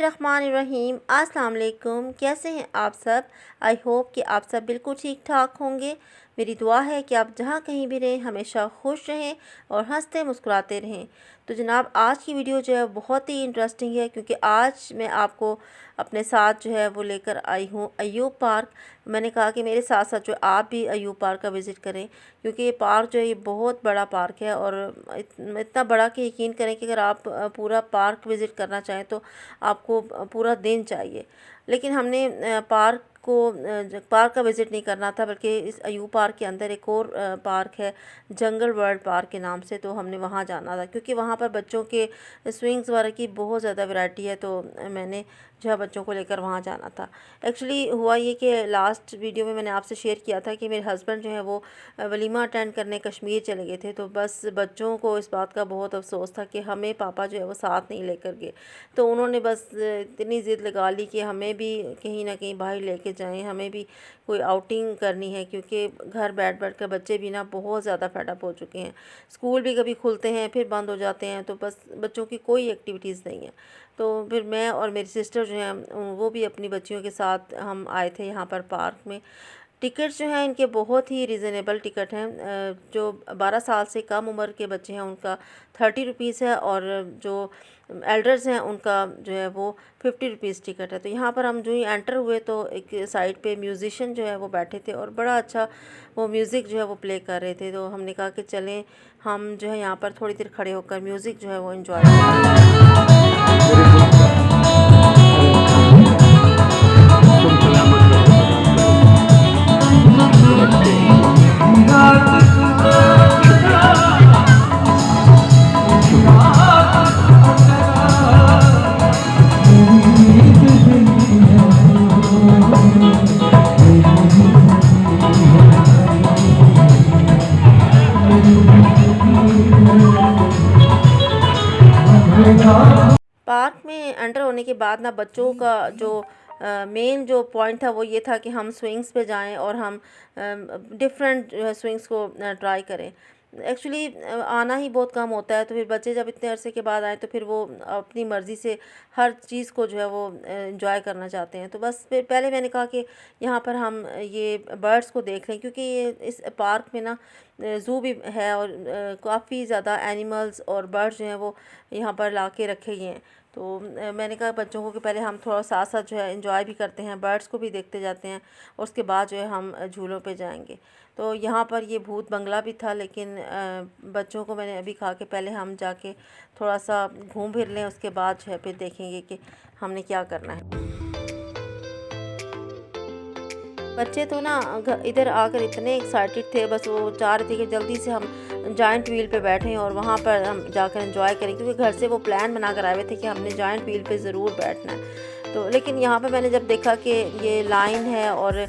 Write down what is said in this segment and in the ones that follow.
बिस्मिल्लाहिर्रहमानिर्रहीम। अस्सलाम वालेकुम। कैसे हैं आप सब? आई होप कि आप सब बिल्कुल ठीक ठाक होंगे। मेरी दुआ है कि आप जहाँ कहीं भी रहें हमेशा खुश रहें और हंसते मुस्कुराते रहें। तो जनाब, आज की वीडियो जो है बहुत ही इंटरेस्टिंग है, क्योंकि आज मैं आपको अपने साथ जो है वो लेकर आई हूँ अयूब पार्क। मैंने कहा कि मेरे साथ साथ जो आप भी अयूब पार्क का विज़िट करें, क्योंकि ये पार्क जो है ये बहुत बड़ा पार्क है और इतना बड़ा कि यकीन करें कि अगर आप पूरा पार्क विज़िट करना चाहें तो आपको पूरा दिन चाहिए। लेकिन हमने पार्क का विज़िट नहीं करना था, बल्कि इस अयूब पार्क के अंदर एक और पार्क है जंगल वर्ल्ड पार्क के नाम से, तो हमने वहाँ जाना था क्योंकि वहाँ पर बच्चों के स्विंग्स वगैरह की बहुत ज़्यादा वैरायटी है। तो मैंने जो है बच्चों को लेकर वहाँ जाना था। एक्चुअली हुआ ये कि लास्ट वीडियो में मैंने आपसे शेयर किया था कि मेरे हस्बैंड जो है वो वलीमा अटेंड करने कश्मीर चले गए थे, तो बस बच्चों को इस बात का बहुत अफसोस था कि हमें पापा जो है वो साथ नहीं लेकर गए। तो उन्होंने बस इतनी ज़िद लगा ली कि हमें भी कहीं ना कहीं बाहर लेके जाएं, हमें भी कोई आउटिंग करनी है, क्योंकि घर बैठ बैठ कर बच्चे भी ना बहुत ज़्यादा फेडअप हो चुके हैं। स्कूल भी कभी खुलते हैं फिर बंद हो जाते हैं, तो बस बच्चों की कोई एक्टिविटीज़ नहीं है। तो फिर मैं और मेरी सिस्टर जो हैं वो भी अपनी बच्चियों के साथ हम आए थे यहाँ पर पार्क में। टिकट्स जो हैं इनके बहुत ही रिज़नेबल टिकट हैं। जो 12 साल से कम उम्र के बच्चे हैं उनका 30 रुपीज़ है, और जो एल्डर्स हैं उनका जो है वो 50 रुपीज़ टिकट है। तो यहाँ पर हम जो ही एंटर हुए तो एक साइड पे म्यूज़िशियन जो है वो बैठे थे और बड़ा अच्छा वो म्यूज़िक जो है वो प्ले कर रहे थे। तो हमने कहा कि चलें हम जो है यहाँ पर थोड़ी देर खड़े होकर म्यूज़िक जो है वो इन्जॉय पार्क में एंटर होने के बाद ना बच्चों का जो मेन जो पॉइंट था वो ये था कि हम स्विंग्स पे जाएं और हम डिफरेंट स्विंग्स को ट्राई करें। एक्चुअली आना ही बहुत कम होता है, तो फिर बच्चे जब इतने अरसे के बाद आए तो फिर वो अपनी मर्ज़ी से हर चीज़ को जो है वो एंजॉय करना चाहते हैं। तो बस फिर पहले मैंने कहा कि यहाँ पर हम ये बर्ड्स को देख लें, क्योंकि ये इस पार्क में ना ज़ू भी है और काफ़ी ज़्यादा एनिमल्स और बर्ड्स जो हैं वो यहाँ पर ला के रखे गए हैं। तो मैंने कहा बच्चों को कि पहले हम थोड़ा साथ साथ जो है एंजॉय भी करते हैं, बर्ड्स को भी देखते जाते हैं, और उसके बाद जो है हम झूलों पे जाएंगे। तो यहाँ पर ये भूत बंगला भी था, लेकिन बच्चों को मैंने अभी कहा कि पहले हम जाके थोड़ा सा घूम फिर लें, उसके बाद जो है फिर देखेंगे कि हमने क्या करना है। बच्चे तो ना इधर आकर इतने एक्साइटेड थे, बस वो चाह रहे थे कि जल्दी से हम जाइंट व्हील पे बैठें और वहाँ पर हम जाकर एंजॉय करें, क्योंकि घर से वो प्लान बना कर आए हुए थे कि हमने जाइंट व्हील पे ज़रूर बैठना है। तो लेकिन यहाँ पे मैंने जब देखा कि ये लाइन है, और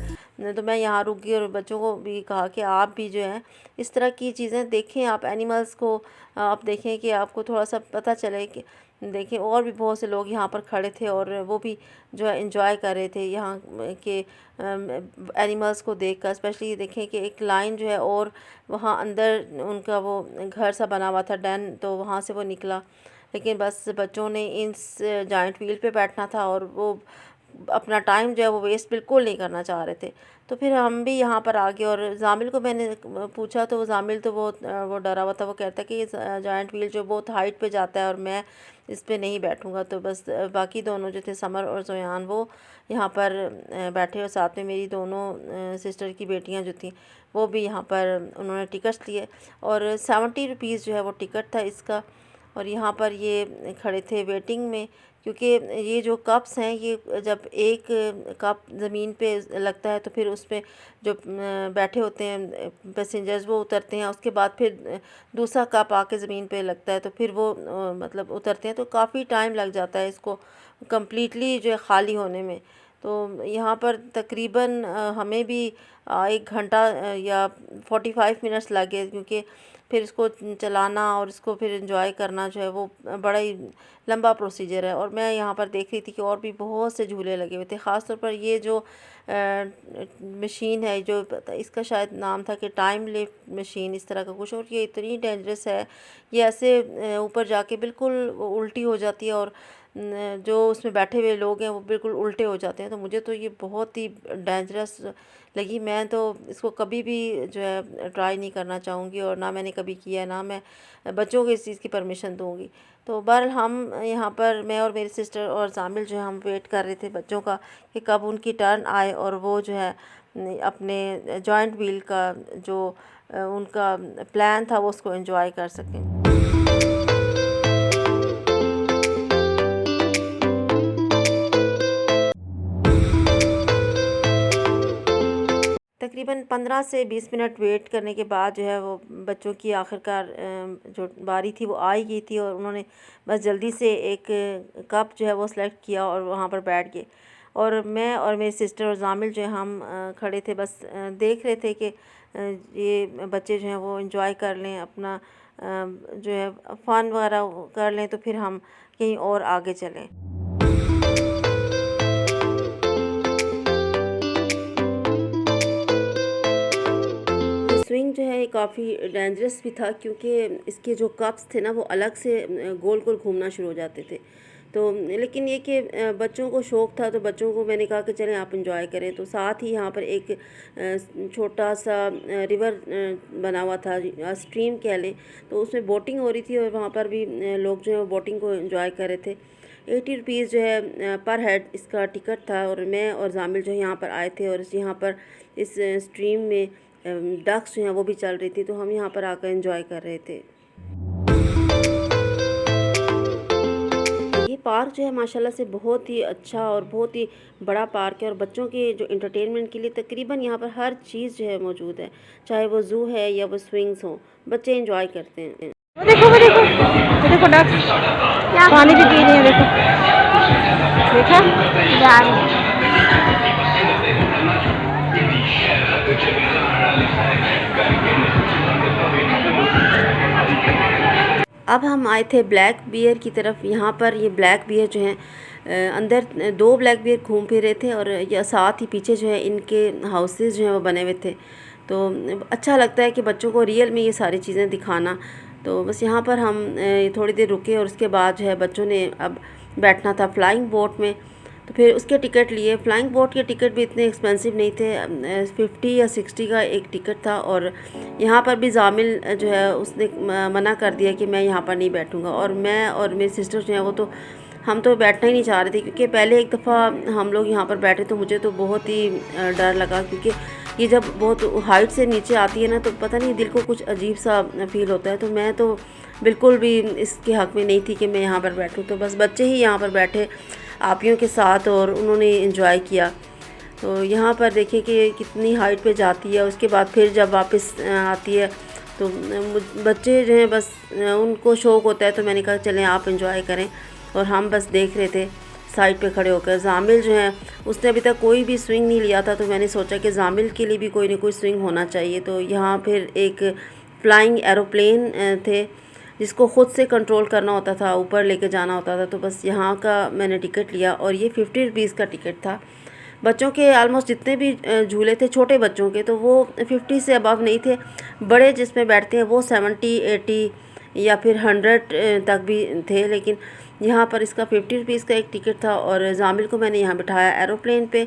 तो मैं यहाँ रुक गई और बच्चों को भी कहा कि आप भी जो है इस तरह की चीज़ें देखें, आप एनिमल्स को आप देखें कि आपको थोड़ा सा पता चले कि देखें। और भी बहुत से लोग यहाँ पर खड़े थे और वो भी जो है एंजॉय कर रहे थे यहाँ के एनिमल्स को देखकर। स्पेशली देखें कि एक लाइन जो है और वहाँ अंदर उनका वो घर सा बना हुआ था, डैन, तो वहाँ से वो निकला। लेकिन बस बच्चों ने इस जाइंट व्हील पे बैठना था और वो अपना टाइम जो है वो वेस्ट बिल्कुल नहीं करना चाह रहे थे। तो फिर हम भी यहाँ पर आ गए, और जामिल को मैंने पूछा तो जामिल तो वो डरा हुआ था। वो कहता है कि ये जाइंट व्हील जो बहुत हाइट पे जाता है और मैं इस पे नहीं बैठूंगा। तो बस बाकी दोनों जो थे, समर और जोयान, वो यहाँ पर बैठे, और साथ में मेरी दोनों सिस्टर की बेटियाँ जो थी वो भी यहाँ पर उन्होंने टिकट्स लिए, और 70 रुपीज़ जो है वो टिकट था इसका। और यहाँ पर ये खड़े थे वेटिंग में, क्योंकि ये जो कप्स हैं ये जब एक कप ज़मीन पे लगता है तो फिर उस पे जो बैठे होते हैं पैसेंजर्स वो उतरते हैं, उसके बाद फिर दूसरा कप आके ज़मीन पे लगता है तो फिर वो मतलब उतरते हैं। तो काफ़ी टाइम लग जाता है इसको कम्प्लीटली जो है ख़ाली होने में। तो यहाँ पर तकरीबन हमें भी 1 घंटा या 45 मिनट्स लगे, क्योंकि फिर इसको चलाना और इसको फिर एंजॉय करना जो है वो बड़ा ही लंबा प्रोसीजर है। और मैं यहाँ पर देख रही थी कि और भी बहुत से झूले लगे हुए थे। ख़ास तौर पर ये जो मशीन है, जो इसका शायद नाम था कि टाइम लिफ्ट मशीन इस तरह का कुछ, और ये इतनी डेंजरस है। ये ऐसे ऊपर जाके बिल्कुल उल्टी हो जाती है और जो उसमें बैठे हुए लोग हैं वो बिल्कुल उल्टे हो जाते हैं। तो मुझे तो ये बहुत ही डेंजरस लगी। मैं तो इसको कभी भी जो है ट्राई नहीं करना चाहूँगी, और ना मैंने कभी किया है, ना मैं बच्चों को इस चीज़ की परमिशन दूँगी। तो बहरहाल हम यहाँ पर, मैं और मेरी सिस्टर और शामिल जो है, हम वेट कर रहे थे बच्चों का कि कब उनकी टर्न आए और वो जो है अपने जॉइंट व्हील का जो उनका प्लान था वो उसको एंजॉय कर सकें। तकरीबन 15 से 20 मिनट वेट करने के बाद जो है वो बच्चों की आखिरकार जो बारी थी वो आ ही गई थी, और उन्होंने बस जल्दी से एक कप जो है वो सिलेक्ट किया और वहाँ पर बैठ गए। और मैं और मेरी सिस्टर और जामिल जो है हम खड़े थे, बस देख रहे थे कि ये बच्चे जो हैं वो एंजॉय कर लें अपना, जो है फ़न वगैरह कर लें, तो फिर हम कहीं और आगे चलें। स्विंग जो है ये काफ़ी डेंजरस भी था, क्योंकि इसके जो कप्स थे ना वो अलग से गोल गोल घूमना शुरू हो जाते थे। तो लेकिन ये कि बच्चों को शौक़ था, तो बच्चों को मैंने कहा कि चलें आप इंजॉय करें। तो साथ ही यहाँ पर एक छोटा सा रिवर बना हुआ था, स्ट्रीम कह लें, तो उसमें बोटिंग हो रही थी, और वहाँ पर भी लोग जो है वो बोटिंग को इंजॉय कर रहे थे। 80 रुपीज़ जो है पर हेड इसका टिकट था, और मैं और जामिल जो है यहाँ पर आए थे, और यहाँ पर इस स्ट्रीम में डक्स जो हैं वो भी चल रही थी, तो हम यहाँ पर आकर एंजॉय कर रहे थे। ये पार्क जो है माशाल्लाह से बहुत ही अच्छा और बहुत ही बड़ा पार्क है, और बच्चों के जो एंटरटेनमेंट के लिए तकरीबन यहाँ पर हर चीज़ जो है मौजूद है, चाहे वो ज़ू है या वो स्विंग्स हो, बच्चे एंजॉय करते हैं। वो देखो वो देखो वो देखो डक्स पानी भी पी रही है, देखो देखा जा रही है। अब हम आए थे ब्लैक बियर की तरफ। यहाँ पर ये ब्लैक बियर जो हैं अंदर 2 ब्लैक बियर घूम फिर रहे थे, और या साथ ही पीछे जो है इनके हाउसेस जो हैं वो बने हुए थे। तो अच्छा लगता है कि बच्चों को रियल में ये सारी चीज़ें दिखाना। तो बस यहाँ पर हम थोड़ी देर रुके, और उसके बाद जो है बच्चों ने अब बैठना था फ्लाइंग बोट में, तो फिर उसके टिकट लिए। फ़्लाइंग बोट के टिकट भी इतने एक्सपेंसिव नहीं थे, 50 या 60 का एक टिकट था। और यहाँ पर भी जामिल जो है उसने मना कर दिया कि मैं यहाँ पर नहीं बैठूँगा, और मैं और मेरी सिस्टर जो है वो तो हम तो बैठना ही नहीं चाह रहे थे, क्योंकि पहले एक दफ़ा हम लोग यहाँ पर बैठे तो मुझे तो बहुत ही डर लगा, क्योंकि ये जब बहुत हाइट से नीचे आती है ना, तो पता नहीं दिल को कुछ अजीब सा फील होता है। तो मैं तो बिल्कुल भी इसके हक़ में नहीं थी कि मैं यहाँ पर बैठूँ। तो बस बच्चे ही यहाँ पर बैठे आपियों के साथ, और उन्होंने एंजॉय किया। तो यहाँ पर देखिए कि कितनी हाइट पे जाती है, उसके बाद फिर जब वापस आती है, तो बच्चे जो हैं बस उनको शौक़ होता है, तो मैंने कहा चलें आप एंजॉय करें, और हम बस देख रहे थे साइड पे खड़े होकर। जामिल जो है उसने अभी तक कोई भी स्विंग नहीं लिया था, तो मैंने सोचा कि जामिल के लिए भी कोई ना कोई स्विंग होना चाहिए। तो यहाँ फिर एक फ़्लाइंग एरोप्लेन थे, जिसको ख़ुद से कंट्रोल करना होता था, ऊपर लेके जाना होता था। तो बस यहाँ का मैंने टिकट लिया, और ये 50 रुपीज़ का टिकट था। बच्चों के आलमोस्ट जितने भी झूले थे छोटे बच्चों के, तो वो 50 से अबव नहीं थे। बड़े जिसमें बैठते हैं वो 70, 80 या फिर 100 तक भी थे, लेकिन यहाँ पर इसका 50 रुपीज़ का एक टिकट था। और जामिल को मैंने यहाँ बिठाया एरोप्लेन पे,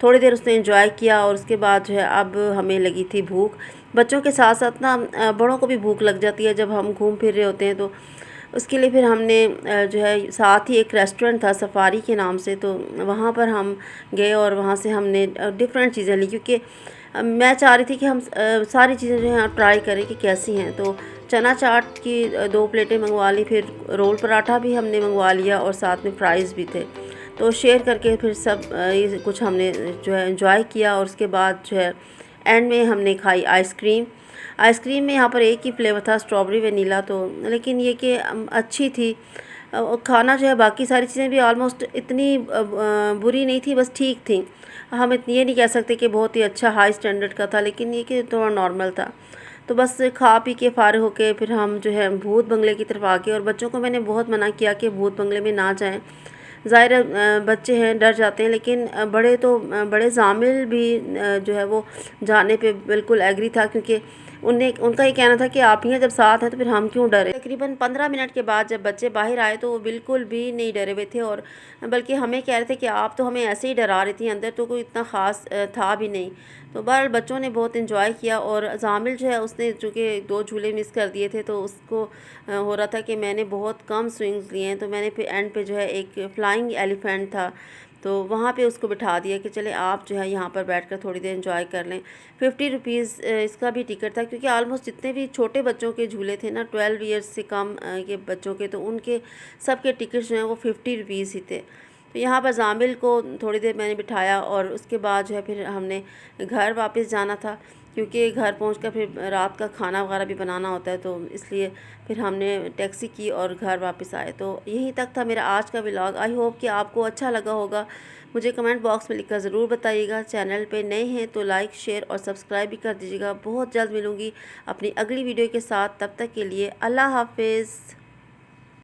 थोड़ी देर उसने एंजॉय किया, और उसके बाद जो है अब हमें लगी थी भूख। बच्चों के साथ साथ ना बड़ों को भी भूख लग जाती है जब हम घूम फिर रहे होते हैं। तो उसके लिए फिर हमने जो है साथ ही एक रेस्टोरेंट था सफारी के नाम से, तो वहाँ पर हम गए, और वहाँ से हमने डिफरेंट चीज़ें ली, क्योंकि मैं चाह रही थी कि हम सारी चीज़ें जो हैं ट्राई करें कि कैसी हैं। तो चना चाट की 2 प्लेटें मंगवा ली, फिर रोल पराठा भी हमने मंगवा लिया, और साथ में फ्राइज़ भी थे। तो शेयर करके फिर सब ये कुछ हमने जो है एंजॉय किया, और उसके बाद जो है एंड में हमने खाई आइसक्रीम। आइसक्रीम में यहाँ पर एक ही फ्लेवर था, स्ट्रॉबेरी वनीला, तो लेकिन ये कि अच्छी थी। खाना जो है बाकी सारी चीज़ें भी ऑलमोस्ट इतनी बुरी नहीं थी, बस ठीक थी। हम इतनी ये नहीं कह सकते कि बहुत ही अच्छा हाई स्टैंडर्ड का था, लेकिन ये कि थोड़ा नॉर्मल था। तो बस खा पी के फ़ारिग होके फिर हम जो है भूत बंगले की तरफ आ गए, और बच्चों को मैंने बहुत मना किया कि भूत बंगले में ना जाएं। ज़ाहिर है बच्चे हैं, डर जाते हैं, लेकिन बड़े जामिल भी जो है वो जाने पे बिल्कुल एग्री था, क्योंकि उनका ये कहना था कि आप ही जब साथ हैं तो फिर हम क्यों डरे। तकरीबन 15 मिनट के बाद जब बच्चे बाहर आए तो वो बिल्कुल भी नहीं डरे हुए थे, और बल्कि हमें कह रहे थे कि आप तो हमें ऐसे ही डरा रही थी, अंदर तो कोई इतना ख़ास था भी नहीं। तो बहरहाल बच्चों ने बहुत इन्जॉय किया, और जामिल जो है उसने चूँकि 2 झूले मिस कर दिए थे तो उसको हो रहा था कि मैंने बहुत कम स्विंग्स लिए हैं, तो मैंने फिर एंड पे जो है एक फ्लाइंग एलिफेंट था तो वहाँ पे उसको बिठा दिया कि चले आप जो है यहाँ पर बैठकर थोड़ी देर एंजॉय कर लें। 50 रुपीज़ इसका भी टिकट था, क्योंकि आलमोस्ट जितने भी छोटे बच्चों के झूले थे ना 12 ईयर्स से कम के बच्चों के, तो उनके सब के टिकट्स जो हैं वो 50 रुपीज़ ही थे। तो यहाँ पर जामिल को थोड़ी देर मैंने बिठाया, और उसके बाद जो है फिर हमने घर वापस जाना था, क्योंकि घर पहुंचकर फिर रात का खाना वगैरह भी बनाना होता है, तो इसलिए फिर हमने टैक्सी की और घर वापस आए। तो यहीं तक था मेरा आज का व्लॉग। आई होप कि आपको अच्छा लगा होगा। मुझे कमेंट बॉक्स में लिखकर ज़रूर बताइएगा। चैनल पे नए हैं तो लाइक शेयर और सब्सक्राइब भी कर दीजिएगा। बहुत जल्द मिलूँगी अपनी अगली वीडियो के साथ, तब तक के लिए अल्लाह हाफिज़।